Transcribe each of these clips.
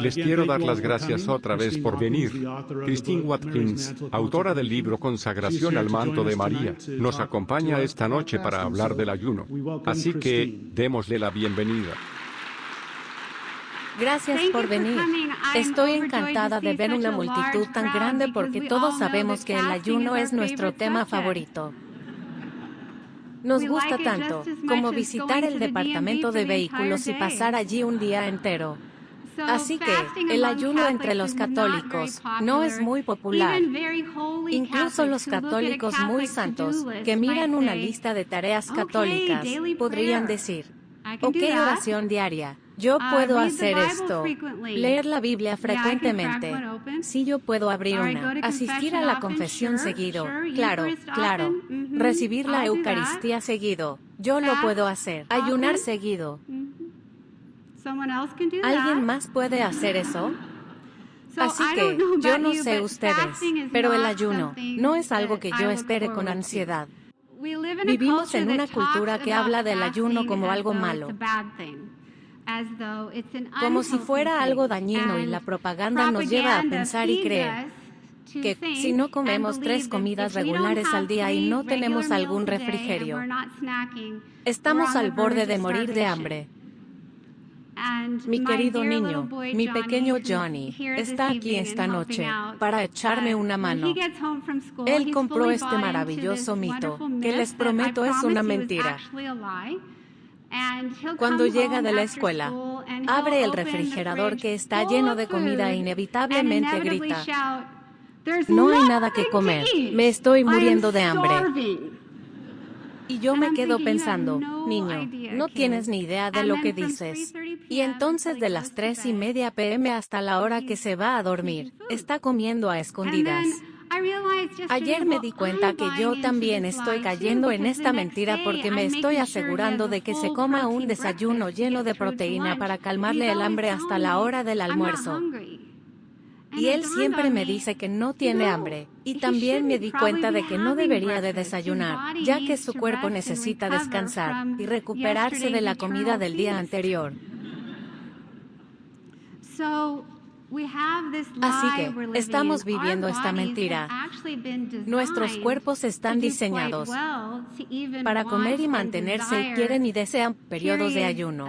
Les quiero dar las gracias otra vez por venir. Christine Watkins, autora del libro Consagración al manto de María, nos acompaña esta noche para hablar del ayuno. Así que, démosle la bienvenida. Gracias por venir. Estoy encantada de ver una multitud tan grande porque todos sabemos que el ayuno es nuestro tema favorito. Nos gusta tanto como visitar el departamento de vehículos y pasar allí un día entero. Así que, el ayuno entre los católicos no es muy popular. Incluso los católicos muy santos, que miran una lista de tareas católicas, podrían decir, ok, oración diaria. Yo puedo hacer esto. Leer la Biblia frecuentemente. Sí, yo puedo abrir una. Asistir a la confesión seguido. Claro. Recibir la Eucaristía seguido. Yo lo puedo hacer. Ayunar seguido. ¿Alguien más puede hacer eso? Así que, yo no sé ustedes, pero el ayuno no es algo que yo espere con ansiedad. Vivimos en una cultura que habla del ayuno como algo malo, como si fuera algo dañino, y la propaganda nos lleva a pensar y creer que si no comemos 3 comidas regulares al día y no tenemos algún refrigerio, estamos al borde de morir de hambre. Mi querido niño, mi pequeño Johnny, está aquí esta noche para echarme una mano. Él compró este maravilloso mito, que les prometo es una mentira. Cuando llega de la escuela, abre el refrigerador que está lleno de comida e inevitablemente grita, no hay nada que comer, me estoy muriendo de hambre. Y yo me quedo pensando, niño, no tienes ni idea de lo que dices. Y entonces de las 3:30 p.m. hasta la hora que se va a dormir, está comiendo a escondidas. Ayer me di cuenta que yo también estoy cayendo en esta mentira porque me estoy asegurando de que se coma un desayuno lleno de proteína para calmarle el hambre hasta la hora del almuerzo. Y él siempre me dice que no tiene hambre, y también me di cuenta de que no debería de desayunar, ya que su cuerpo necesita descansar y recuperarse de la comida del día anterior. Así que, estamos viviendo esta mentira. Nuestros cuerpos están diseñados para comer y mantenerse y quieren y desean periodos de ayuno.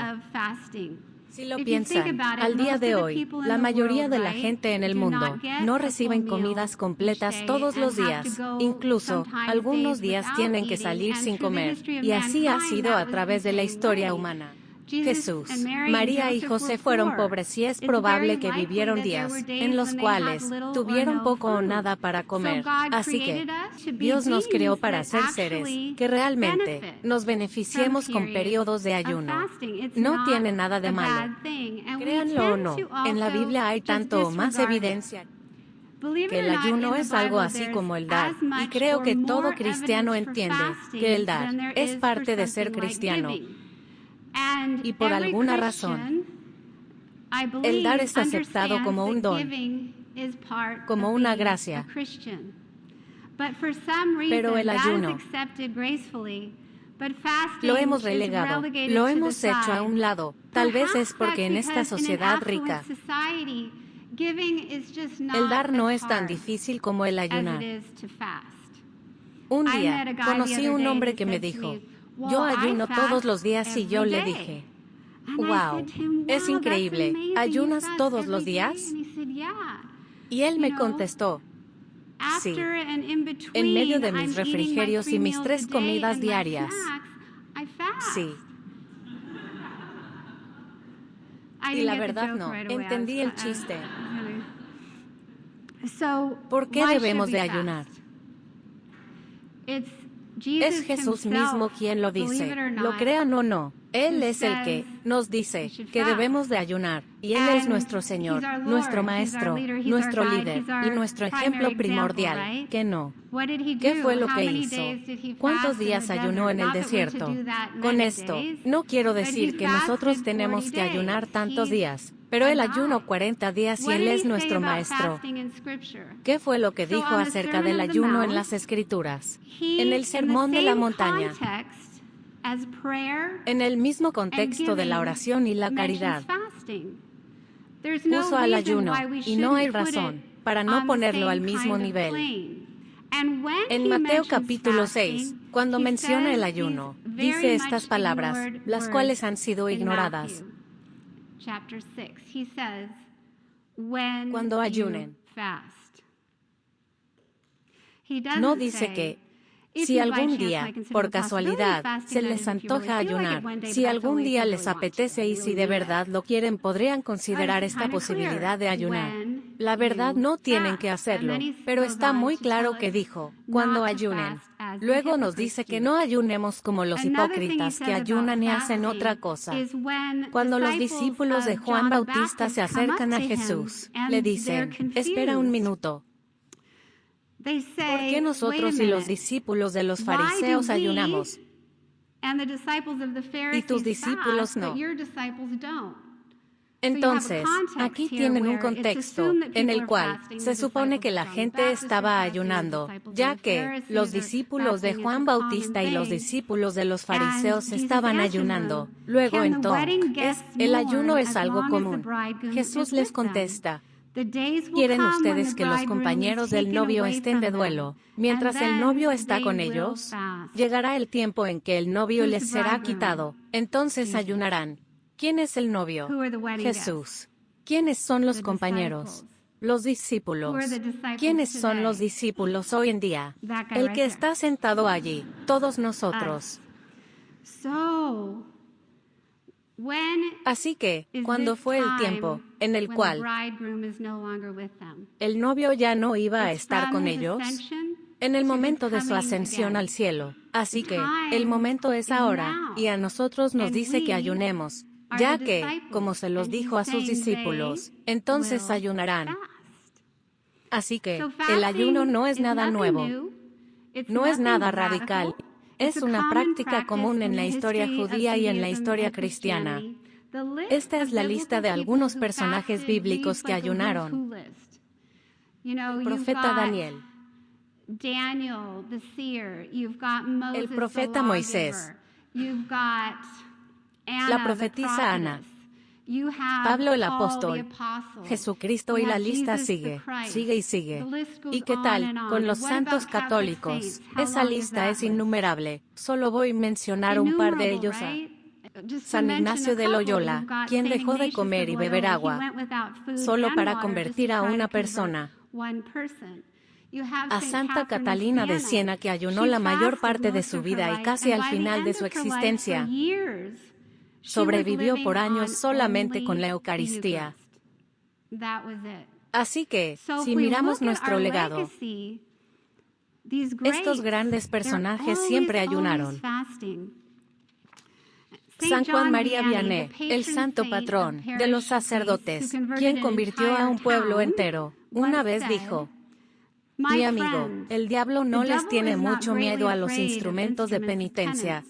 Si lo piensan, al día de hoy, la mayoría de la gente en el mundo no reciben comidas completas todos los días. Incluso, algunos días tienen que salir sin comer, y así ha sido a través de la historia humana. Jesús, María y José fueron pobres y es probable que vivieron días en los cuales tuvieron poco o nada para comer. Así que, Dios nos creó para ser seres que realmente nos beneficiemos con periodos de ayuno. No tiene nada de malo. Créanlo o no, en la Biblia hay tanto o más evidencia que el ayuno es algo así como el dar, y creo que todo cristiano entiende que el dar es parte de ser cristiano. Y por alguna razón, el dar es aceptado como un don, como una gracia. Pero el ayuno lo hemos relegado, lo hemos hecho a un lado. Tal vez es porque en esta sociedad rica, el dar no es tan difícil como el ayunar. Un día, conocí a un hombre que me dijo, yo ayuno todos los días, y yo le dije, wow, es increíble, ¿ayunas todos los días? Y él me contestó, sí, en medio de mis refrigerios y mis 3 comidas diarias, sí. Y la verdad no, entendí el chiste. ¿Por qué debemos de ayunar? Es Jesús mismo quien lo dice, lo crean o no. Él es el que nos dice que debemos de ayunar, y Él es nuestro Señor, nuestro Maestro, nuestro líder, y nuestro ejemplo primordial, ¿qué no? ¿Qué fue lo que hizo? ¿Cuántos días ayunó en el desierto? Con esto, no quiero decir que nosotros tenemos que ayunar tantos días, pero Él ayunó 40 días y Él es nuestro Maestro. ¿Qué fue lo que dijo acerca del ayuno en las Escrituras? En el Sermón de la Montaña, en el mismo contexto de la oración y la caridad, puso al ayuno, y no hay razón para no ponerlo al mismo nivel. En Mateo capítulo 6, cuando menciona el ayuno, dice estas palabras, las cuales han sido ignoradas. Cuando ayunen. No dice que, si algún día, por casualidad, se les antoja ayunar, si algún día les apetece y si de verdad lo quieren podrían considerar esta posibilidad de ayunar. La verdad no tienen que hacerlo, pero está muy claro que dijo, cuando ayunen. Luego nos dice que no ayunemos como los hipócritas que ayunan y hacen otra cosa. Cuando los discípulos de Juan Bautista se acercan a Jesús, le dicen, espera un minuto. ¿Por qué nosotros y los discípulos de los fariseos ayunamos y tus discípulos no? Entonces, aquí tienen un contexto en el cual se supone que la gente estaba ayunando, ya que los discípulos de Juan Bautista y los discípulos de los fariseos estaban ayunando. Luego entonces, el ayuno es algo común. Jesús les contesta, ¿quieren ustedes que los compañeros del novio estén de duelo, mientras el novio está con ellos? Llegará el tiempo en que el novio les será quitado, entonces ayunarán. ¿Quién es el novio? Jesús. ¿Quiénes son los compañeros? Los discípulos. ¿Quiénes son los discípulos hoy en día? El que está sentado allí, todos nosotros. Así que, cuando fue el tiempo en el cual el novio ya no iba a estar con ellos, en el momento de su ascensión al cielo, así que, el momento es ahora, y a nosotros nos dice que ayunemos, ya que, como se los dijo a sus discípulos, entonces ayunarán. Así que, el ayuno no es nada nuevo, no es nada radical. Es una práctica común en la historia judía y en la historia cristiana. Esta es la lista de algunos personajes bíblicos que ayunaron. El profeta Daniel, el profeta Moisés, la profetisa Ana, Pablo el apóstol, Jesucristo y la lista sigue y sigue. ¿Y qué tal con los santos católicos? Esa lista es innumerable. Solo voy a mencionar un par de ellos. San Ignacio de Loyola, quien dejó de comer y beber agua, solo para convertir a una persona. A Santa Catalina de Siena, que ayunó la mayor parte de su vida y casi al final de su existencia. Sobrevivió por años solamente con la Eucaristía. Así que, si miramos nuestro legado, estos grandes personajes siempre ayunaron. San Juan María Vianney, el santo patrón de los sacerdotes, quien convirtió a un pueblo entero, una vez dijo, mi amigo, el diablo no les tiene mucho miedo a los instrumentos de penitencia.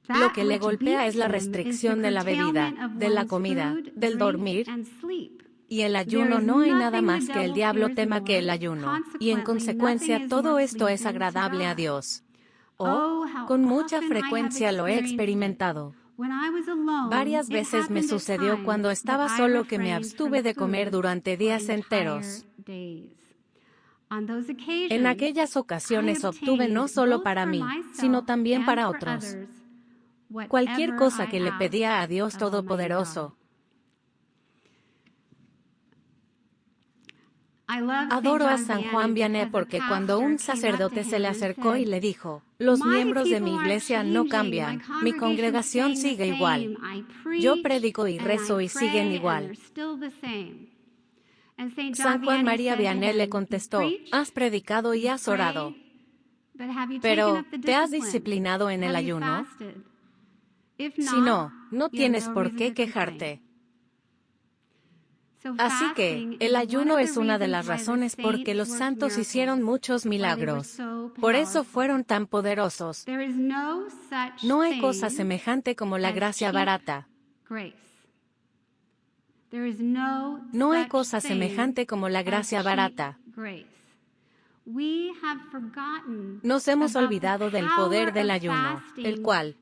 Lo que le golpea es la restricción de la bebida, de la comida, del dormir y el ayuno. No hay nada más que el diablo tema que el ayuno, y en consecuencia todo esto es agradable a Dios. Con mucha frecuencia lo he experimentado. Varias veces me sucedió cuando estaba solo que me abstuve de comer durante días enteros. En aquellas ocasiones obtuve no solo para mí, sino también para otros, cualquier cosa que le pedía a Dios Todopoderoso. Adoro a San Juan Vianney porque cuando un sacerdote se le acercó y le dijo, los miembros de mi iglesia no cambian, mi congregación sigue igual. Yo predico y rezo y siguen igual. San Juan María Vianney le contestó, has predicado y has orado, pero ¿te has disciplinado en el ayuno? Si no, no tienes por qué quejarte. Así que, el ayuno es una de las razones por que los santos hicieron muchos milagros. Por eso fueron tan poderosos. No hay cosa semejante como la gracia barata. No hay cosa semejante como la gracia barata. Nos hemos olvidado del poder del ayuno, el cual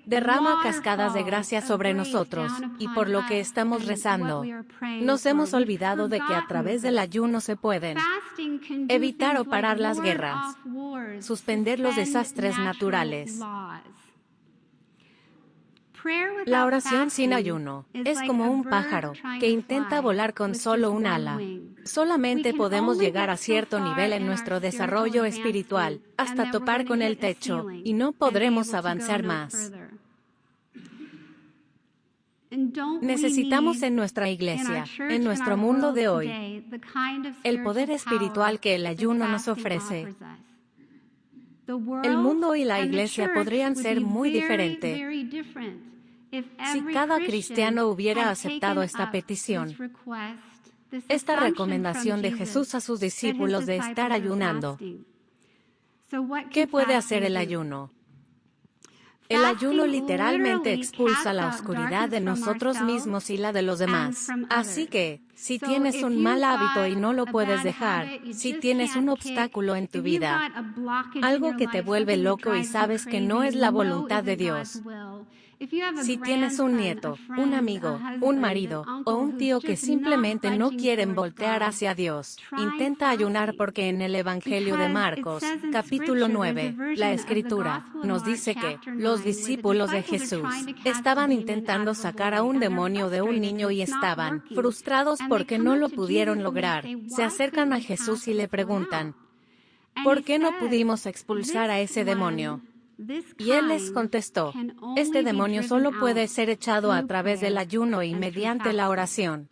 derrama cascadas de gracia sobre nosotros, y por lo que estamos rezando, nos hemos olvidado de que a través del ayuno se pueden evitar o parar las guerras, suspender los desastres naturales. La oración sin ayuno es como un pájaro que intenta volar con solo un ala. Solamente podemos llegar a cierto nivel en nuestro desarrollo espiritual, hasta topar con el techo, y no podremos avanzar más. Necesitamos en nuestra iglesia, en nuestro mundo de hoy, el poder espiritual que el ayuno nos ofrece. El mundo y la iglesia podrían ser muy diferentes si cada cristiano hubiera aceptado esta petición, esta recomendación de Jesús a sus discípulos de estar ayunando. ¿Qué puede hacer el ayuno? El ayuno literalmente expulsa la oscuridad de nosotros mismos y la de los demás. Así que, si tienes un mal hábito y no lo puedes dejar, si tienes un obstáculo en tu vida, algo que te vuelve loco y sabes que no es la voluntad de Dios, si tienes un nieto, un amigo, un marido, o un tío que simplemente no quieren voltear hacia Dios, intenta ayunar porque en el Evangelio de Marcos, capítulo 9, la Escritura nos dice que los discípulos de Jesús estaban intentando sacar a un demonio de un niño y estaban frustrados porque no lo pudieron lograr. Se acercan a Jesús y le preguntan, ¿por qué no pudimos expulsar a ese demonio? Y él les contestó, este demonio solo puede ser echado a través del ayuno y mediante la oración.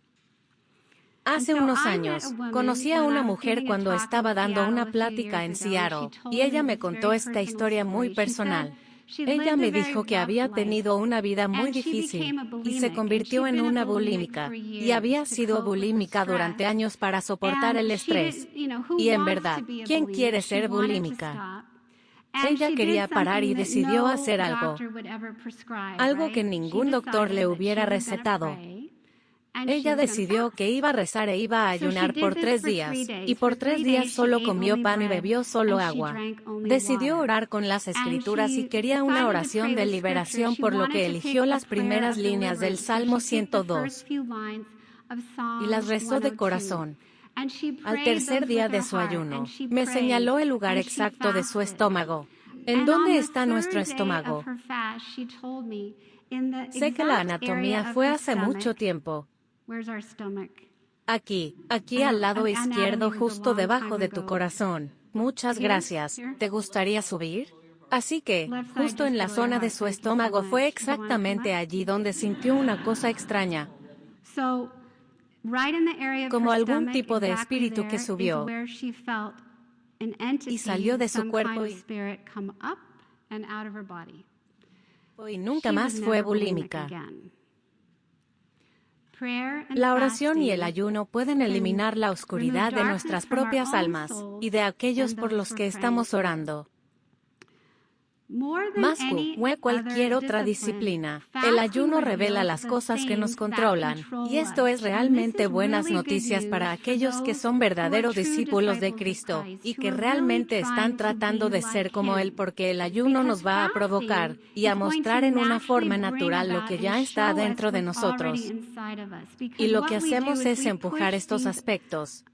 Hace unos años, conocí a una mujer cuando estaba dando una plática en Seattle, y ella me contó esta historia muy personal. Ella me dijo que había tenido una vida muy difícil, y se convirtió en una bulímica, y había sido bulímica durante años para soportar el estrés. Y en verdad, ¿quién quiere ser bulímica? Ella quería parar y decidió hacer algo que ningún doctor le hubiera recetado. Ella decidió que iba a rezar e iba a ayunar por 3 días, y por 3 días solo comió pan y bebió solo agua. Decidió orar con las Escrituras y quería una oración de liberación, por lo que eligió las primeras líneas del Salmo 102 y las rezó de corazón. Al tercer día de su ayuno, me señaló el lugar exacto de su estómago. ¿En dónde está nuestro estómago? Sé que la anatomía fue hace mucho tiempo. Aquí al lado izquierdo, justo debajo de tu corazón. Muchas gracias. ¿Te gustaría subir? Así que, justo en la zona de su estómago fue exactamente allí donde sintió una cosa extraña, como algún tipo de espíritu que subió y salió de su cuerpo y nunca más fue bulímica. La oración y el ayuno pueden eliminar la oscuridad de nuestras propias almas y de aquellos por los que estamos orando. Más que cualquier otra disciplina, el ayuno revela las cosas que nos controlan, y esto es realmente buenas noticias para aquellos que son verdaderos discípulos de Cristo, y que realmente están tratando de ser como Él, porque el ayuno nos va a provocar, y a mostrar en una forma natural lo que ya está dentro de nosotros. Y lo que hacemos es empujar estos aspectos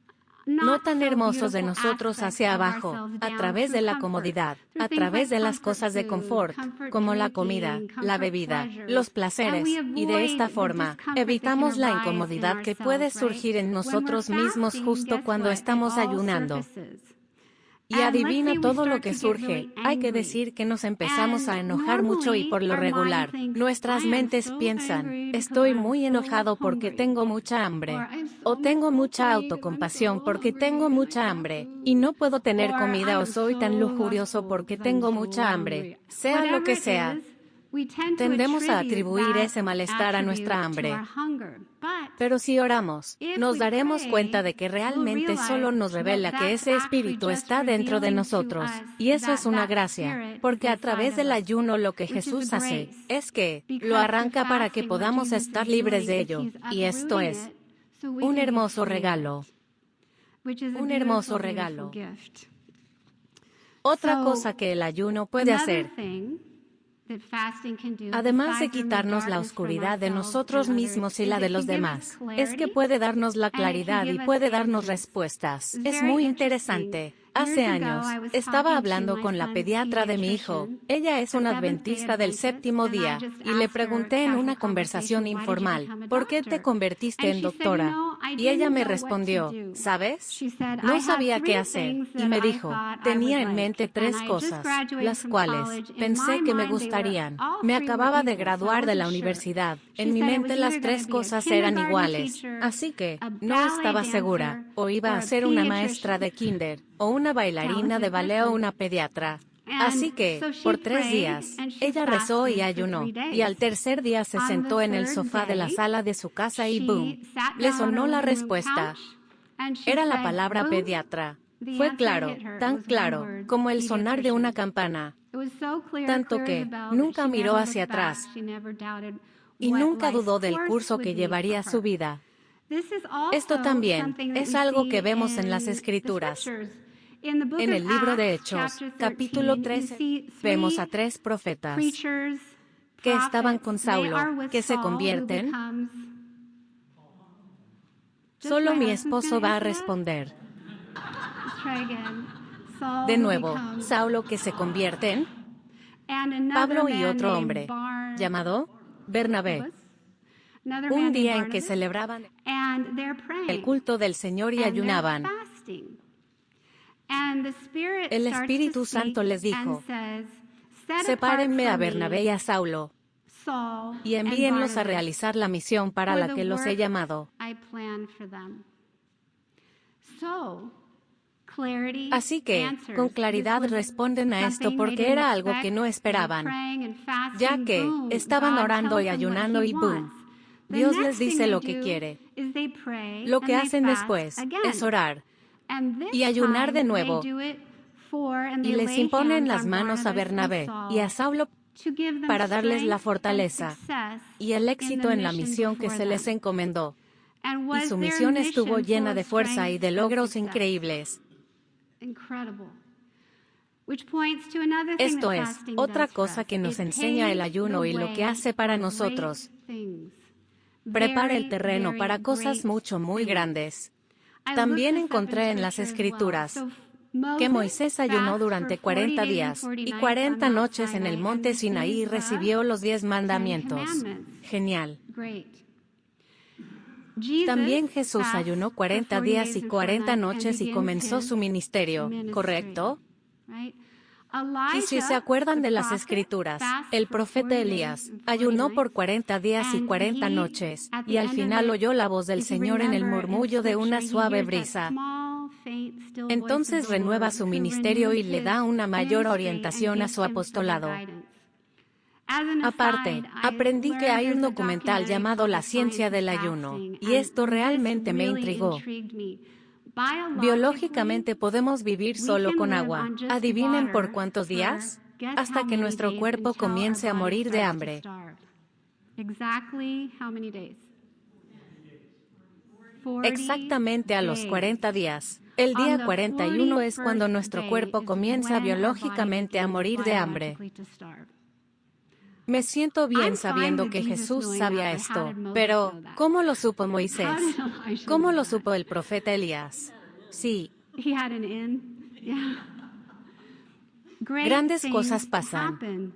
no tan hermosos de nosotros hacia abajo, a través de la comodidad, a través de las cosas de confort, como la comida, la bebida, los placeres, y de esta forma, evitamos la incomodidad que puede surgir en nosotros mismos justo cuando estamos ayunando. Y adivina todo lo que surge. Hay que decir que nos empezamos a enojar mucho y por lo regular, nuestras mentes piensan, estoy muy enojado porque tengo mucha hambre. O tengo mucha autocompasión porque tengo mucha hambre. Y no puedo tener comida, o soy tan lujurioso porque tengo mucha hambre. Sea lo que sea, tendemos a atribuir ese malestar a nuestra hambre. Pero si oramos, nos daremos cuenta de que realmente solo nos revela que ese espíritu está dentro de nosotros, y eso es una gracia, porque a través del ayuno lo que Jesús hace, es que lo arranca para que podamos estar libres de ello, y esto es un hermoso regalo. Un hermoso regalo. Otra cosa que el ayuno puede hacer Además de quitarnos la oscuridad de nosotros mismos y la de los demás, es que puede darnos la claridad y puede darnos respuestas. Es muy interesante. Hace años, estaba hablando con la pediatra de mi hijo. Ella es una adventista del séptimo día, y le pregunté en una conversación informal, ¿por qué te convertiste en doctora? Y ella me respondió, ¿sabes? No sabía qué hacer, y me dijo, tenía en mente 3 cosas, las cuales pensé que me gustarían. Me acababa de graduar de la universidad. En mi mente las 3 cosas eran iguales, así que no estaba segura, o iba a ser una maestra de kinder, o una bailarina de ballet o una pediatra. Así que, por 3 días, ella rezó y ayunó, y al tercer día se sentó en el sofá de la sala de su casa y ¡boom! Le sonó la respuesta. Era la palabra pediatra. Fue claro, tan claro, como el sonar de una campana. Tanto que, nunca miró hacia atrás, y nunca dudó del curso que llevaría su vida. Esto también es algo que vemos en las Escrituras. En el libro de Hechos, capítulo 13, vemos a 3 profetas que estaban con Saulo, que se convierten. Solo mi esposo va a responder. De nuevo, Saulo que se convierten. Pablo y otro hombre, llamado Bernabé. Un día en que celebraban el culto del Señor y ayunaban. El Espíritu Santo les dijo, sepárenme a Bernabé y a Saulo, y envíenlos a realizar la misión para la que los he llamado. Así que, con claridad responden a esto porque era algo que no esperaban, ya que estaban orando y ayunando y ¡boom! Dios les dice lo que quiere. Lo que hacen después es orar y ayunar de nuevo, y les imponen las manos a Bernabé y a Saulo para darles la fortaleza y el éxito en la misión que se les encomendó. Y su misión estuvo llena de fuerza y de logros increíbles. Esto es, otra cosa que nos enseña el ayuno y lo que hace para nosotros. Prepara el terreno para cosas muy grandes. También encontré en las Escrituras que Moisés ayunó durante 40 días y 40 noches en el monte Sinaí y recibió los 10 mandamientos. Genial. También Jesús ayunó 40 días y 40 noches y comenzó su ministerio, ¿correcto? Y si se acuerdan de las Escrituras, el profeta Elías ayunó por 40 días y 40 noches, y al final oyó la voz del Señor en el murmullo de una suave brisa. Entonces renueva su ministerio y le da una mayor orientación a su apostolado. Aparte, aprendí que hay un documental llamado La ciencia del ayuno, y esto realmente me intrigó. Biológicamente podemos vivir solo con agua. ¿Adivinen por cuántos días? Hasta que nuestro cuerpo comience a morir de hambre. Exactamente a los 40 días. El día 41 es cuando nuestro cuerpo comienza biológicamente a morir de hambre. Me siento bien sabiendo que Jesús sabía esto, pero ¿cómo lo supo Moisés? ¿Cómo lo supo el profeta Elías? Sí. Grandes cosas pasan.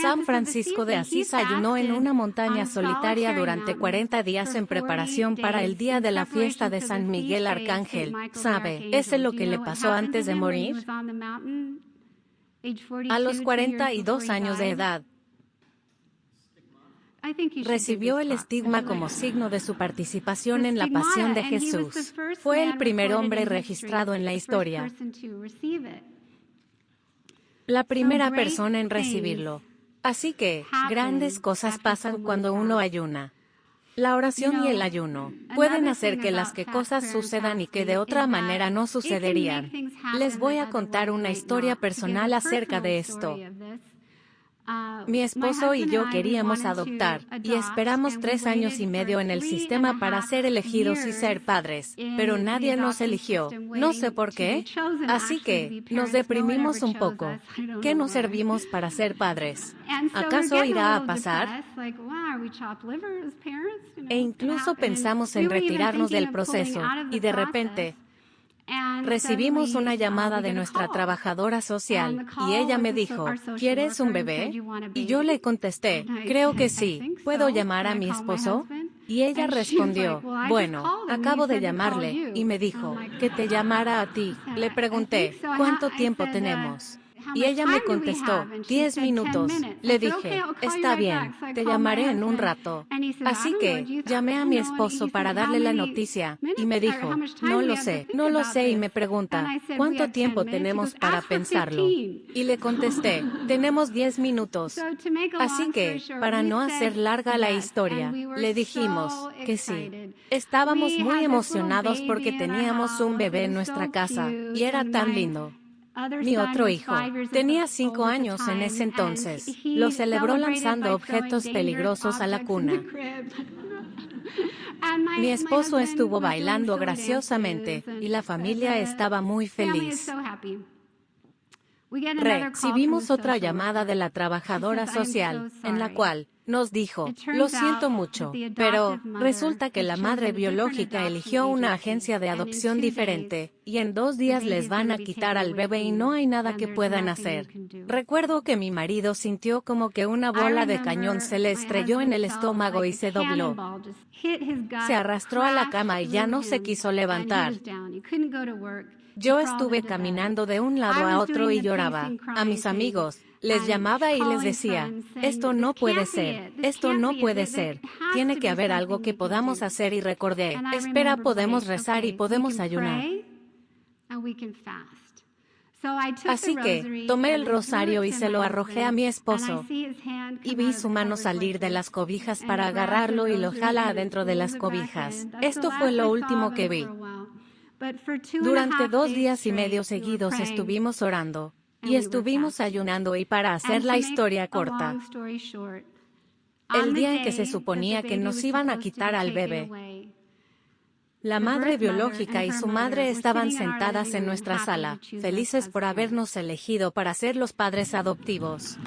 San Francisco de Asís ayunó en una montaña solitaria durante 40 días en preparación para el día de la fiesta de San Miguel Arcángel. ¿Sabe? ¿Es lo que le pasó antes de morir? A los 42 años de edad, recibió el estigma como signo de su participación en la pasión de Jesús. Fue el primer hombre registrado en la historia, la primera persona en recibirlo. Así que, grandes cosas pasan cuando uno ayuna. La oración y el ayuno pueden hacer que las cosas sucedan y que de otra manera no sucederían. Les voy a contar una historia personal acerca de esto. Mi esposo y yo queríamos adoptar, y esperamos 3 años y medio en el sistema para ser elegidos y ser padres, pero nadie nos eligió, no sé por qué. Así que, nos deprimimos un poco. ¿Qué nos servimos para ser padres? ¿Acaso irá a pasar? E incluso pensamos en retirarnos del proceso, y de repente, recibimos una llamada de nuestra trabajadora social, y ella me dijo, ¿quieres un bebé? Y yo le contesté, creo que sí, ¿puedo llamar a mi esposo? Y ella respondió, bueno, acabo de llamarle, y me dijo, que te llamara a ti. Le pregunté, ¿cuánto tiempo tenemos? Y ella me contestó, 10 minutos. Le dije, está bien, te llamaré en un rato. Así que, llamé a mi esposo para darle la noticia, y me dijo, no lo sé, y me pregunta, ¿cuánto tiempo tenemos para pensarlo? Y le contesté, tenemos 10 minutos. Así que, para no hacer larga la historia, le dijimos que sí. Estábamos muy emocionados porque teníamos un bebé en nuestra casa, y era tan lindo. Mi otro hijo tenía 5 años en ese entonces. Lo celebró lanzando objetos peligrosos a la cuna. Mi esposo estuvo bailando graciosamente, y la familia estaba muy feliz. Recibimos otra llamada de la trabajadora social, en la cual nos dijo, lo siento mucho, pero resulta que la madre biológica eligió una agencia de adopción diferente, y en 2 días les van a quitar al bebé y no hay nada que puedan hacer. Recuerdo que mi marido sintió como que una bola de cañón se le estrelló en el estómago y se dobló. Se arrastró a la cama y ya no se quiso levantar. Yo estuve caminando de un lado a otro y lloraba. A mis amigos, les llamaba y les decía, esto no puede ser, tiene que haber algo que podamos hacer y recordé, espera, podemos rezar y podemos ayunar. Así que, tomé el rosario y se lo arrojé a mi esposo, y vi su mano salir de las cobijas para agarrarlo y lo jala adentro de las cobijas. Esto fue lo último que vi. Durante 2 días y medio seguidos estuvimos orando, y estuvimos ayunando y para hacer la historia corta, el día en que se suponía que nos iban a quitar al bebé, la madre biológica y su madre estaban sentadas en nuestra sala, felices por habernos elegido para ser los padres adoptivos.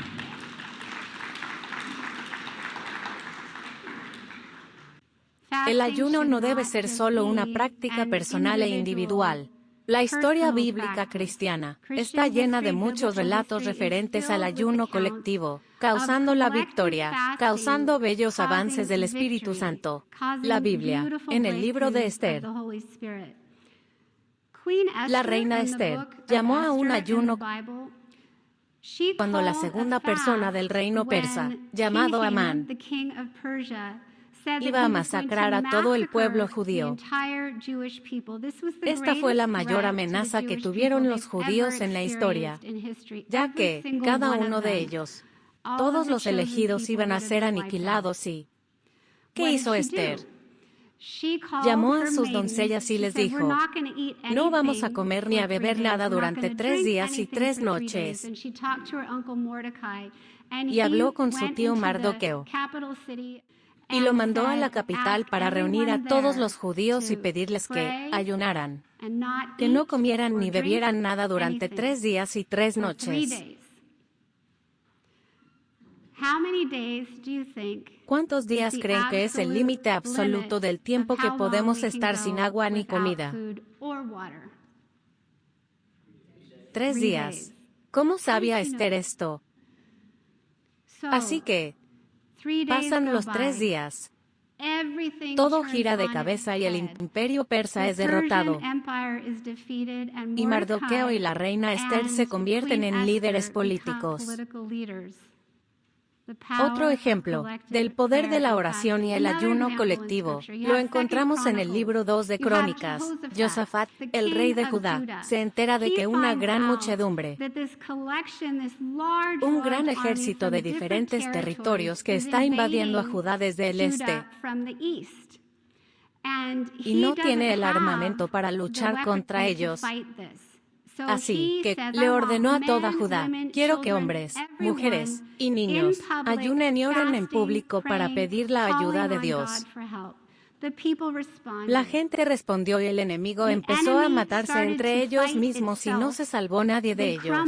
El ayuno no debe ser solo una práctica personal e individual. La historia bíblica cristiana está llena de muchos relatos referentes al ayuno colectivo, causando la victoria, causando bellos avances del Espíritu Santo. La Biblia, en el libro de Esther. La reina Esther llamó a un ayuno cuando la segunda persona del reino persa, llamado Amán, iba a masacrar a todo el pueblo judío. Esta fue la mayor amenaza que tuvieron los judíos en la historia, ya que, cada uno de ellos, todos los elegidos iban a ser aniquilados y... ¿Qué hizo Esther? Llamó a sus doncellas y les dijo, no vamos a comer ni a beber nada durante 3 días y 3 noches. Y habló con su tío Mardoqueo, y lo mandó a la capital para reunir a todos los judíos y pedirles que ayunaran, que no comieran ni bebieran nada durante 3 días y 3 noches. ¿Cuántos días creen que es el límite absoluto del tiempo que podemos estar sin agua ni comida? 3 días. ¿Cómo sabía Esther esto? Así que, pasan los 3 días. Todo gira de cabeza y el imperio persa es derrotado. Y Mardoqueo y la reina Esther se convierten en líderes políticos. Otro ejemplo del poder de la oración y el ayuno colectivo lo encontramos en el libro 2 de Crónicas. Josafat, el rey de Judá, se entera de que una gran muchedumbre, un gran ejército de diferentes territorios que está invadiendo a Judá desde el este, y no tiene el armamento para luchar contra ellos. Así que le ordenó a toda Judá: quiero que hombres, mujeres y niños ayunen y oren en público para pedir la ayuda de Dios. La gente respondió y el enemigo empezó a matarse entre ellos mismos y no se salvó nadie de ellos.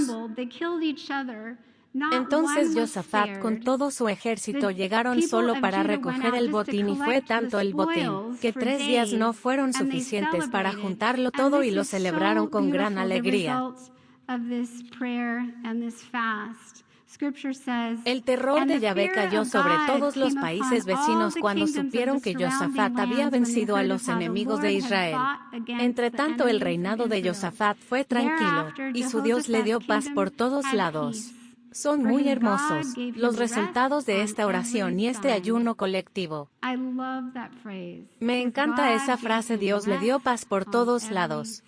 Entonces Josafat con todo su ejército llegaron solo para recoger el botín, y fue tanto el botín que 3 días no fueron suficientes para juntarlo todo, y lo celebraron con gran alegría. El terror de Yahvé cayó sobre todos los países vecinos cuando supieron que Josafat había vencido a los enemigos de Israel. Entre tanto, el reinado de Josafat fue tranquilo, y su Dios le dio paz por todos lados. Son muy hermosos los resultados de esta oración y este ayuno colectivo. Me encanta esa frase: Dios le dio paz por todos lados.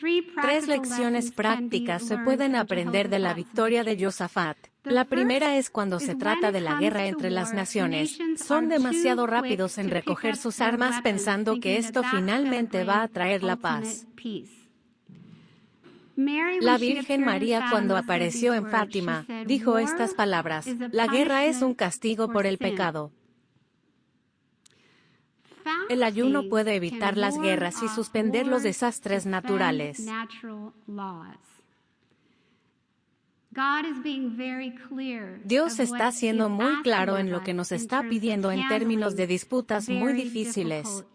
3 lecciones prácticas se pueden aprender de la victoria de Josafat. La primera es cuando se trata de la guerra entre las naciones, son demasiado rápidos en recoger sus armas pensando que esto finalmente va a traer la paz. La Virgen María, cuando apareció en Fátima, dijo estas palabras: la guerra es un castigo por el pecado. El ayuno puede evitar las guerras y suspender los desastres naturales. Dios está siendo muy claro en lo que nos está pidiendo en términos de disputas muy difíciles.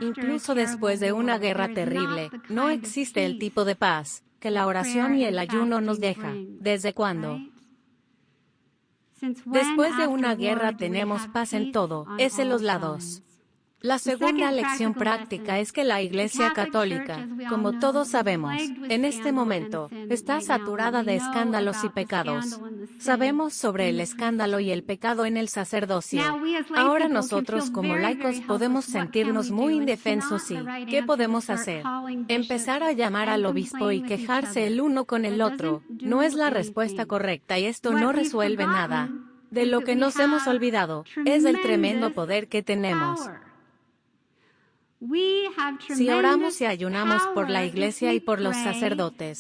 Incluso después de una guerra terrible, no existe el tipo de paz que la oración y el ayuno nos dejan. ¿Desde cuándo? Después de una guerra tenemos paz en todo, es en los lados. La segunda lección práctica es que la Iglesia Católica, como todos sabemos, en este momento, está saturada de escándalos y pecados. Sabemos sobre el escándalo y el pecado en el sacerdocio. Ahora nosotros como laicos podemos sentirnos muy indefensos y, ¿qué podemos hacer? Empezar a llamar al obispo y quejarse el uno con el otro no es la respuesta correcta, y esto no resuelve nada. De lo que nos hemos olvidado es el tremendo poder que tenemos. Si oramos y ayunamos por la Iglesia y por los sacerdotes,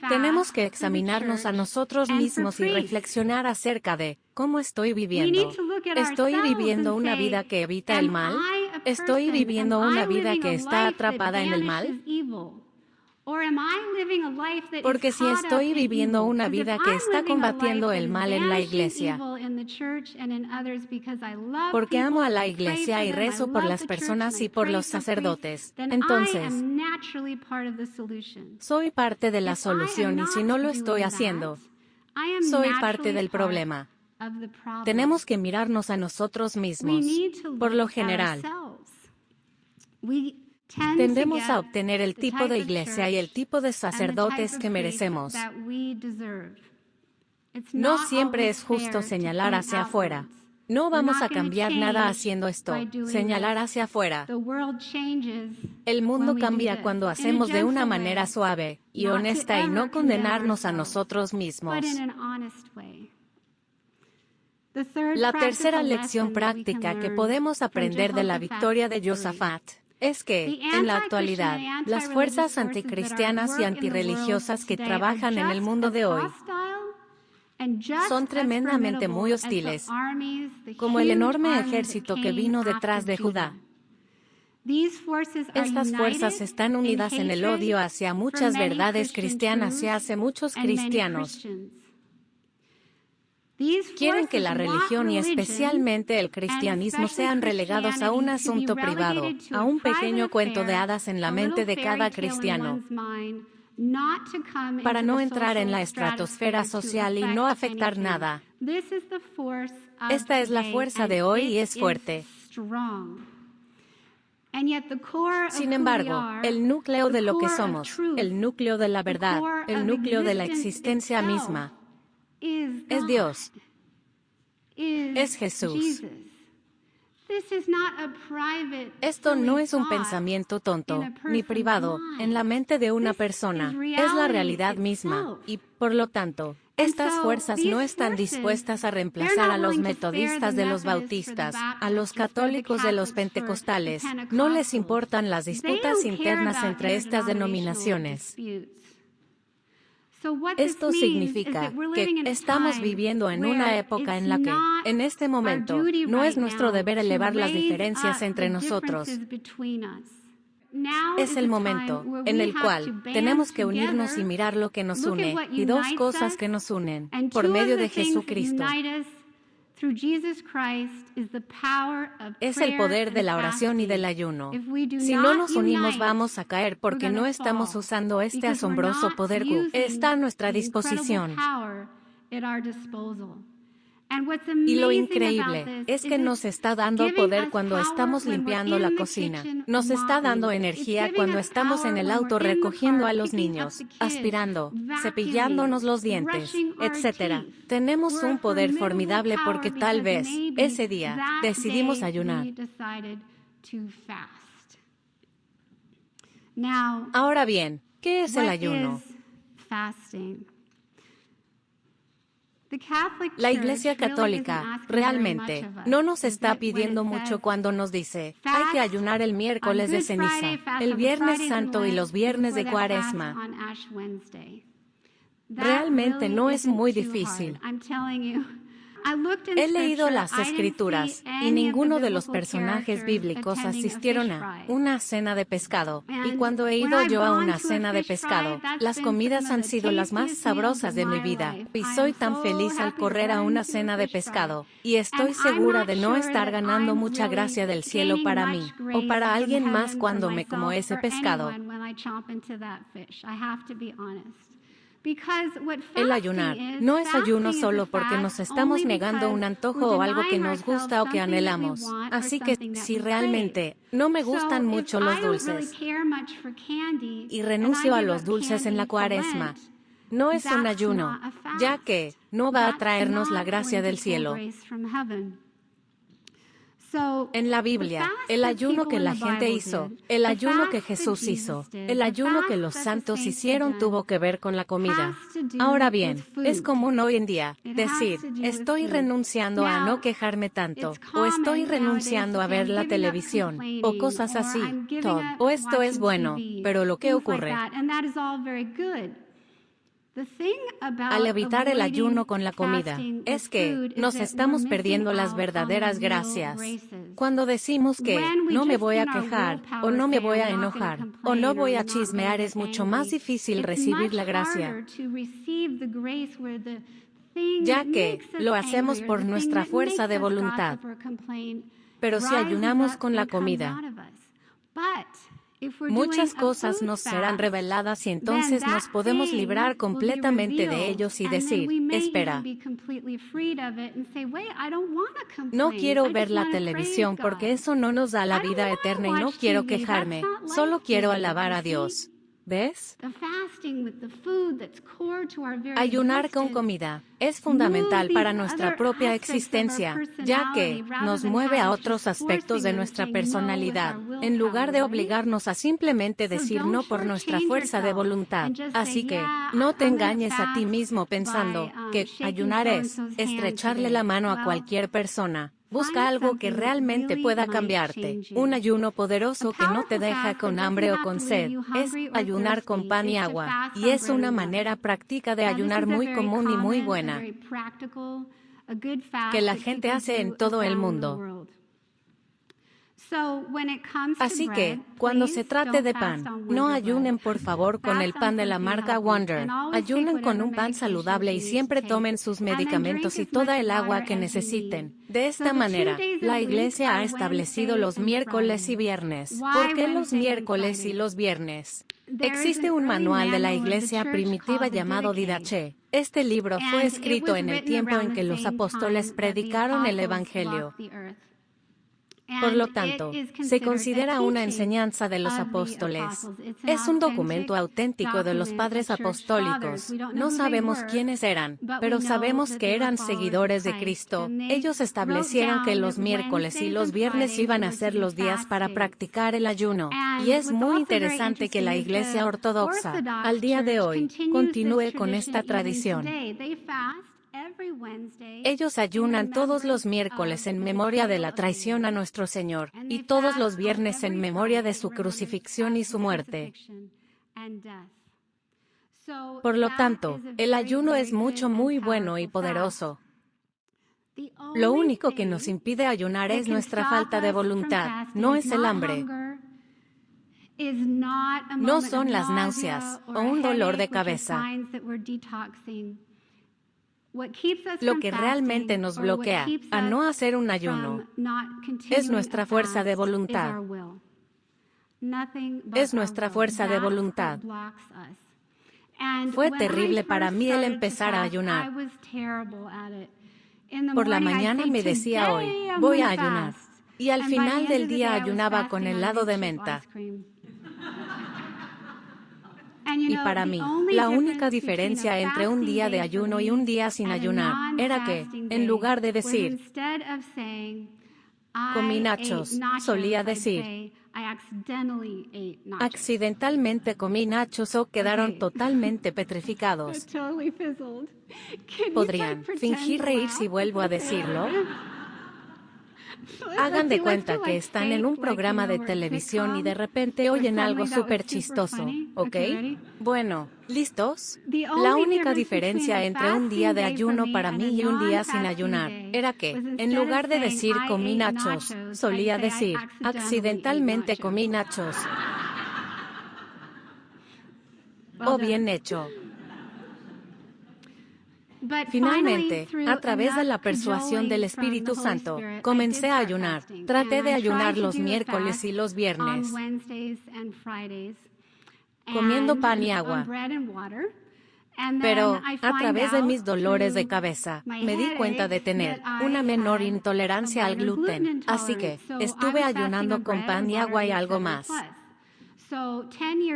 tenemos que examinarnos a nosotros mismos y reflexionar acerca de ¿cómo estoy viviendo? ¿Estoy viviendo una vida que evita el mal? ¿Estoy viviendo una vida que está atrapada en el mal? Porque si estoy viviendo una vida que está combatiendo el mal en la Iglesia, porque amo a la Iglesia y rezo por las personas y por los sacerdotes, entonces soy parte de la solución, y si no lo estoy haciendo, soy parte del problema. Tenemos que mirarnos a nosotros mismos. Por lo general, tendemos a obtener el tipo de iglesia y el tipo de sacerdotes que merecemos. No siempre es justo señalar hacia afuera. No vamos a cambiar nada haciendo esto, señalar hacia afuera. El mundo cambia cuando hacemos de una manera suave y honesta y no condenarnos a nosotros mismos. La tercera lección práctica que podemos aprender de la victoria de Josafat es que, en la actualidad, las fuerzas anticristianas y antirreligiosas que trabajan en el mundo de hoy son tremendamente muy hostiles, como el enorme ejército que vino detrás de Judá. Estas fuerzas están unidas en el odio hacia muchas verdades cristianas y hacia muchos cristianos. Quieren que la religión y especialmente el cristianismo sean relegados a un asunto privado, a un pequeño cuento de hadas en la mente de cada cristiano, para no entrar en la estratosfera social y no afectar nada. Esta es la fuerza de hoy y es fuerte. Sin embargo, el núcleo de lo que somos, el núcleo de la verdad, el núcleo de la existencia misma, es Dios. Es Jesús. Esto no es un pensamiento tonto, ni privado, en la mente de una persona, es la realidad misma, y, por lo tanto, estas fuerzas no están dispuestas a reemplazar a los metodistas de los bautistas, a los católicos de los pentecostales, no les importan las disputas internas entre estas denominaciones. Esto significa que estamos viviendo en una época en la que, en este momento, no es nuestro deber elevar las diferencias entre nosotros. Es el momento en el cual tenemos que unirnos y mirar lo que nos une, y dos cosas que nos unen, por medio de Jesucristo. Es el poder de la oración y del ayuno. Si no nos unimos vamos a caer porque no estamos usando este asombroso poder que está a nuestra disposición. Y lo increíble es que nos está dando poder cuando estamos limpiando la cocina, nos está dando energía cuando estamos en el auto recogiendo a los niños, aspirando, cepillándonos los dientes, etc. Tenemos un poder formidable porque tal vez, ese día, decidimos ayunar. Ahora bien, ¿qué es el ayuno? La Iglesia Católica, realmente, no nos está pidiendo mucho cuando nos dice, hay que ayunar el miércoles de ceniza, el Viernes Santo y los viernes de Cuaresma. Realmente no es muy difícil. He leído las Escrituras, y ninguno de los personajes bíblicos asistieron a una cena de pescado, y cuando he ido yo a una cena de pescado, las comidas han sido las más sabrosas de mi vida, y soy tan feliz al correr a una cena de pescado, y estoy segura de no estar ganando mucha gracia del cielo para mí, o para alguien más cuando me como ese pescado. El ayunar no es ayuno solo porque nos estamos negando un antojo o algo que nos gusta o que anhelamos. Así que, si realmente no me gustan mucho los dulces y renuncio a los dulces en la Cuaresma, no es un ayuno, ya que no va a traernos la gracia del cielo. En la Biblia, el ayuno que la gente hizo, el ayuno que Jesús hizo, el ayuno que los santos hicieron tuvo que ver con la comida. Ahora bien, es común hoy en día decir, estoy renunciando a no quejarme tanto, o estoy renunciando a ver la televisión, o cosas así, o esto es bueno, pero lo que ocurre al evitar el ayuno con la comida, es que nos estamos perdiendo las verdaderas gracias. Cuando decimos que no me voy a quejar, o no me voy a enojar, o no voy a chismear, es mucho más difícil recibir la gracia, ya que lo hacemos por nuestra fuerza de voluntad. Pero si ayunamos con la comida, muchas cosas nos serán reveladas y entonces nos podemos librar completamente de ellos y decir, espera, no quiero ver la televisión porque eso no nos da la vida eterna y no quiero quejarme, solo quiero alabar a Dios. ¿Ves? Ayunar con comida es fundamental para nuestra propia existencia, ya que nos mueve a otros aspectos de nuestra personalidad, en lugar de obligarnos a simplemente decir no por nuestra fuerza de voluntad. Así que, no te engañes a ti mismo pensando que ayunar es estrecharle la mano a cualquier persona. Busca algo que realmente pueda cambiarte. Un ayuno poderoso que no te deja con hambre o con sed es ayunar con pan y agua, y es una manera práctica de ayunar muy común y muy buena que la gente hace en todo el mundo. Así que, cuando se trate de pan, no ayunen por favor con el pan de la marca Wonder, ayunen con un pan saludable y siempre tomen sus medicamentos y toda el agua que necesiten. De esta manera, la Iglesia ha establecido los miércoles y viernes. ¿Por qué los miércoles y los viernes? Existe un manual de la Iglesia primitiva llamado Didache. Este libro fue escrito en el tiempo en que los apóstoles predicaron el Evangelio. Por lo tanto, se considera una enseñanza de los apóstoles. Es un documento auténtico de los padres apostólicos. No sabemos quiénes eran, pero sabemos que eran seguidores de Cristo. Ellos establecieron que los miércoles y los viernes iban a ser los días para practicar el ayuno. Y es muy interesante que la Iglesia Ortodoxa, al día de hoy, continúe con esta tradición. Ellos ayunan todos los miércoles en memoria de la traición a nuestro Señor, y todos los viernes en memoria de su crucifixión y su muerte. Por lo tanto, el ayuno es muy bueno y poderoso. Lo único que nos impide ayunar es nuestra falta de voluntad, no es el hambre. No son las náuseas o un dolor de cabeza. Lo que realmente nos bloquea a no hacer un ayuno es nuestra fuerza de voluntad. Es nuestra fuerza de voluntad. Fue terrible para mí el empezar a ayunar. Por la mañana me decía hoy, voy a ayunar. Y al final del día ayunaba con helado de menta. Y para mí, la única diferencia entre un día de ayuno y un día sin ayunar era que, en lugar de decir, comí nachos, solía decir, accidentalmente comí nachos o quedaron totalmente petrificados. ¿Podrían fingir reír si vuelvo a decirlo? Hagan de cuenta que están en un programa de televisión y de repente oyen algo súper chistoso, ¿ok? Bueno, ¿listos? La única diferencia entre un día de ayuno para mí y un día sin ayunar era que, en lugar de decir comí nachos, solía decir, accidentalmente comí nachos. Oh, bien hecho. Finalmente, a través de la persuasión del Espíritu Santo, comencé a ayunar. Traté de ayunar los miércoles y los viernes, comiendo pan y agua. Pero, a través de mis dolores de cabeza, me di cuenta de tener una menor intolerancia al gluten, así que estuve ayunando con pan y agua y algo más.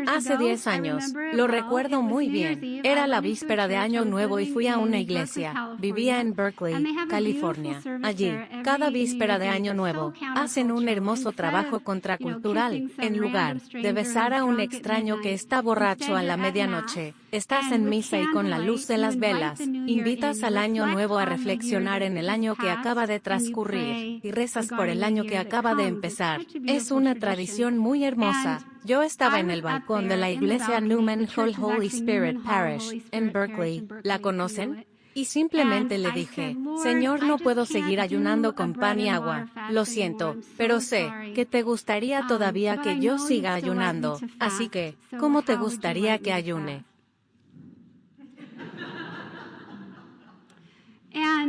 Hace 10 años, lo recuerdo muy bien, era la víspera de Año Nuevo y fui a una iglesia. Vivía en Berkeley, California. Allí, cada víspera de Año Nuevo, hacen un hermoso trabajo contracultural. En lugar de besar a un extraño que está borracho a la medianoche, estás en misa y con la luz de las velas, invitas al Año Nuevo a reflexionar en el año que acaba de transcurrir, y rezas por el año que acaba de empezar. Es una tradición muy hermosa. Yo estaba en el balcón de la iglesia Newman Hall Holy Spirit Parish, en Berkeley. ¿La conocen? Y simplemente le dije, Señor, no puedo seguir ayunando con pan y agua. Lo siento, pero sé que te gustaría todavía que yo siga ayunando. Así que, ¿cómo te gustaría que ayune?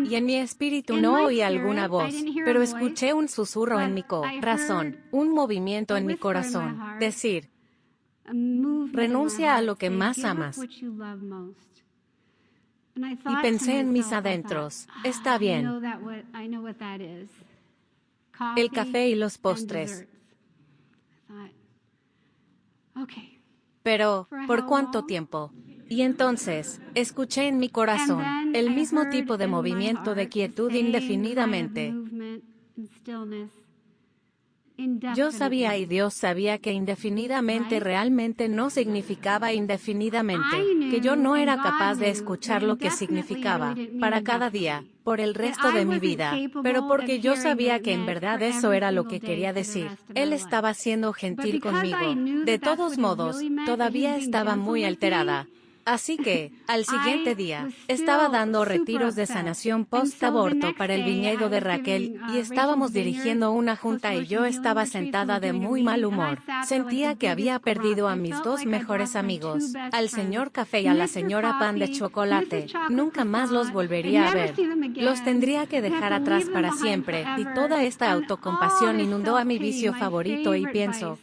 Y en mi espíritu no oí alguna voz, pero escuché un susurro en mi corazón, un movimiento en mi corazón, decir, renuncia a lo que más amas. Y pensé en mis adentros, está bien. El café y los postres. Pero, ¿por cuánto tiempo? Y entonces, escuché en mi corazón el mismo tipo de movimiento de quietud indefinidamente. Yo sabía y Dios sabía que indefinidamente realmente no significaba indefinidamente, que yo no era capaz de escuchar lo que significaba, para cada día, por el resto de mi vida, pero porque yo sabía que en verdad eso era lo que quería decir. Él estaba siendo gentil conmigo. De todos modos, todavía estaba muy alterada. Así que, al siguiente día, estaba dando retiros de sanación post-aborto para el viñedo de Raquel, y estábamos dirigiendo una junta y yo estaba sentada de muy mal humor. Sentía que había perdido a mis dos mejores amigos, al señor Café y a la señora Pan de Chocolate. Nunca más los volvería a ver. Los tendría que dejar atrás para siempre, y toda esta autocompasión inundó a mi vicio favorito y pienso,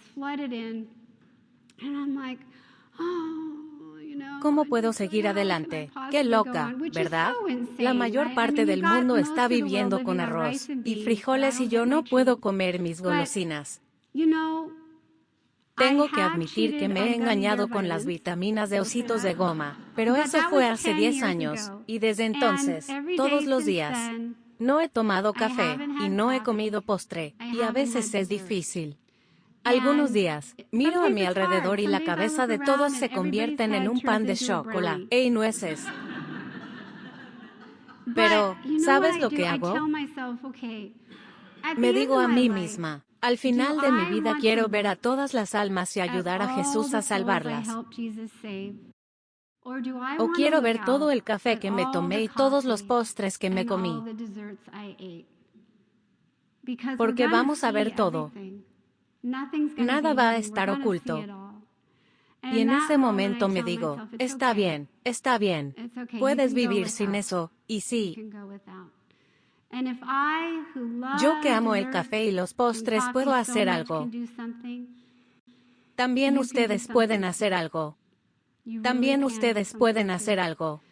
¿Cómo puedo seguir adelante? ¡Qué loca!, ¿verdad? La mayor parte del mundo está viviendo con arroz y frijoles y yo no puedo comer mis golosinas. Tengo que admitir que me he engañado con las vitaminas de ositos de goma, pero eso fue hace 10 años, y desde entonces, todos los días, no he tomado café, y no he comido postre, y a veces es difícil. Algunos días, miro a mi alrededor y la cabeza de todos se convierten en un pan de chocolate y nueces. Pero, ¿sabes lo que hago? Me digo a mí misma, al final de mi vida quiero ver a todas las almas y ayudar a Jesús a salvarlas. O quiero ver todo el café que me tomé y todos los postres que me comí. Porque vamos a ver todo. Nada va a estar oculto. Y en ese momento me digo, está bien, puedes vivir sin eso, y sí. Yo que amo el café y los postres puedo hacer algo. También ustedes pueden hacer algo. También ustedes pueden hacer algo.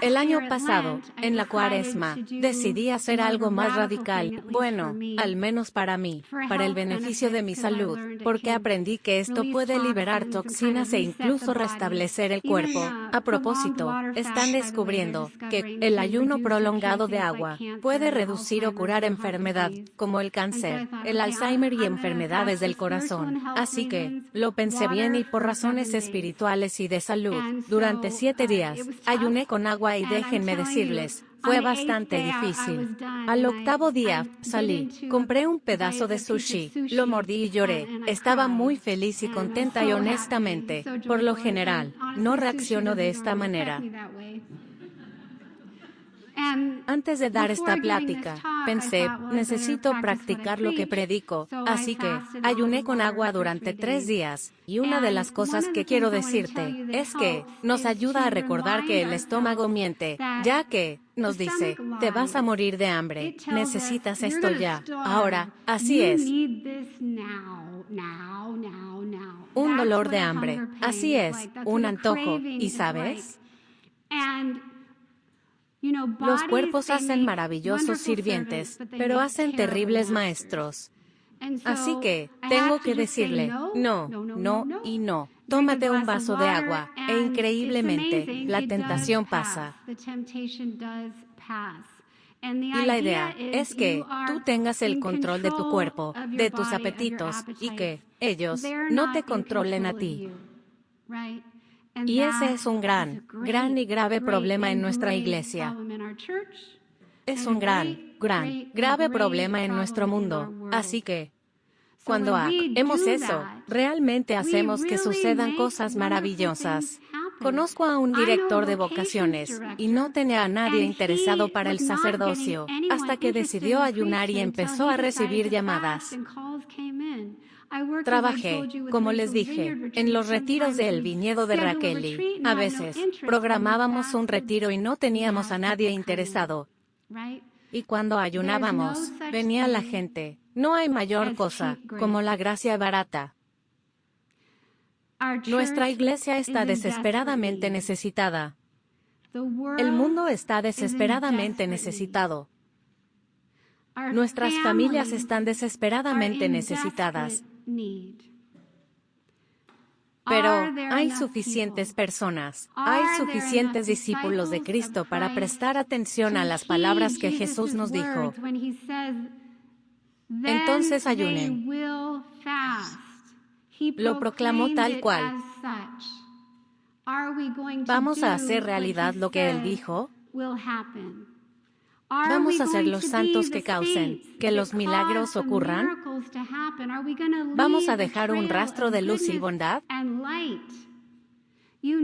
El año pasado, en la Cuaresma, decidí hacer algo más radical, bueno, al menos para mí, para el beneficio de mi salud, porque aprendí que esto puede liberar toxinas e incluso restablecer el cuerpo. A propósito, están descubriendo que el ayuno prolongado de agua puede reducir o curar enfermedad, como el cáncer, el Alzheimer y enfermedades del corazón. Así que, lo pensé bien y por razones espirituales y de salud, durante 7 días, ayuné con agua y déjenme decirles, fue bastante difícil. Al 8º día, salí, compré un pedazo de sushi, lo mordí y lloré, estaba muy feliz y contenta y honestamente, por lo general, no reacciono de esta manera. Antes de dar esta plática, pensé, necesito practicar lo que predico, así que, ayuné con agua durante 3 días, y una de las cosas que quiero decirte, es que, nos ayuda a recordar que el estómago miente, ya que, nos dice, te vas a morir de hambre, necesitas esto ya, ahora, así es. Un dolor de hambre, así es, un antojo, ¿y sabes? Los cuerpos hacen maravillosos sirvientes, pero hacen terribles maestros. Así que, tengo que decirle, no, no y no. Tómate un vaso de agua, e increíblemente, la tentación pasa. Y la idea es que tú tengas el control de tu cuerpo, de tus apetitos, y que ellos no te controlen a ti. Y ese es un gran y grave problema en nuestra iglesia. Es un gran, grave problema en nuestro mundo. Así que, cuando hacemos eso, realmente hacemos que sucedan cosas maravillosas. Conozco a un director de vocaciones, y no tenía a nadie interesado para el sacerdocio, hasta que decidió ayunar y empezó a recibir llamadas. Trabajé, como les dije, en los retiros del viñedo de Raquel. A veces, programábamos un retiro y no teníamos a nadie interesado. Y cuando ayunábamos, venía la gente. No hay mayor cosa, como la gracia barata. Nuestra iglesia está desesperadamente necesitada. El mundo está desesperadamente necesitado. Nuestras familias están desesperadamente necesitadas. Pero, hay suficientes personas, hay suficientes discípulos de Cristo para prestar atención a las palabras que Jesús nos dijo. Entonces ayunen. Lo proclamó tal cual. ¿Vamos a hacer realidad lo que Él dijo? ¿Vamos a ser los santos que causen que los milagros ocurran? ¿Vamos a dejar un rastro de luz y bondad?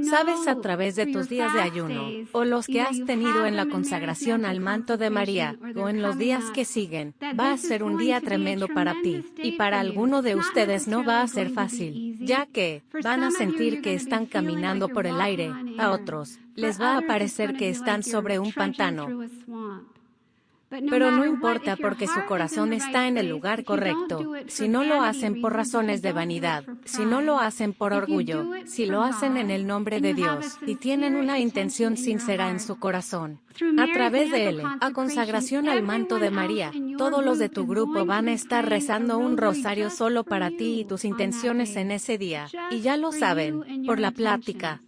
Sabes, a través de tus días de ayuno, o los que has tenido en la consagración al manto de María, o en los días que siguen, va a ser un día tremendo para ti, y para alguno de ustedes no va a ser fácil, ya que van a sentir que están caminando por el aire, a otros les va a parecer que están sobre un pantano. Pero no importa porque su corazón está en el lugar correcto, si no lo hacen por razones de vanidad, si no lo hacen por orgullo, si lo hacen en el nombre de Dios, y tienen una intención sincera en su corazón. A través de él, a consagración al manto de María, todos los de tu grupo van a estar rezando un rosario solo para ti y tus intenciones en ese día, y ya lo saben, por la plática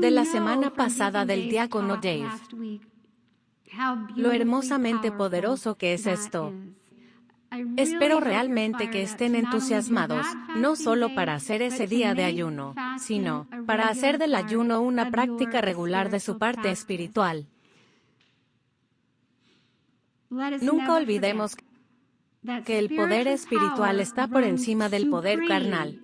de la semana pasada del diácono Dave. Lo hermosamente poderoso que es esto. Espero realmente que estén entusiasmados, no solo para hacer ese día de ayuno, sino para hacer del ayuno una práctica regular de su parte espiritual. Nunca olvidemos que el poder espiritual está por encima del poder carnal.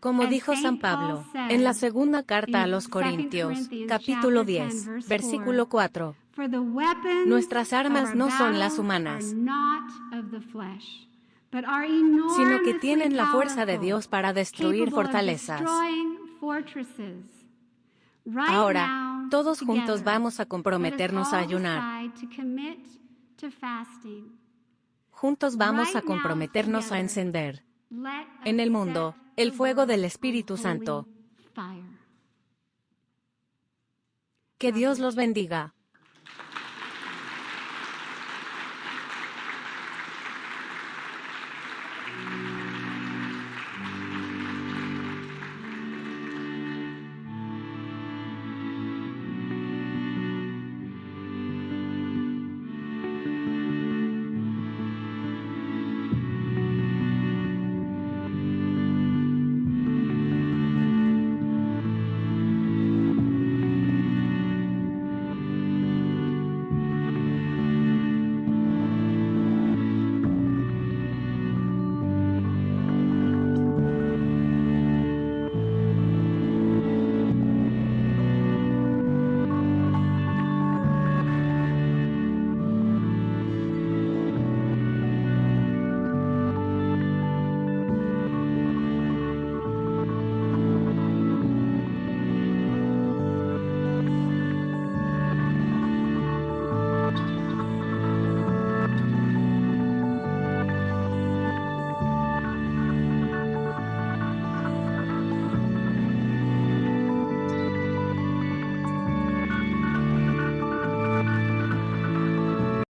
Como dijo San Pablo, en la segunda carta a los Corintios, capítulo 10, versículo 4, nuestras armas no son las humanas, sino que tienen la fuerza de Dios para destruir fortalezas. Ahora, todos juntos vamos a comprometernos a ayunar. Juntos vamos a comprometernos a encender en el mundo el fuego del Espíritu Santo. Que Dios los bendiga.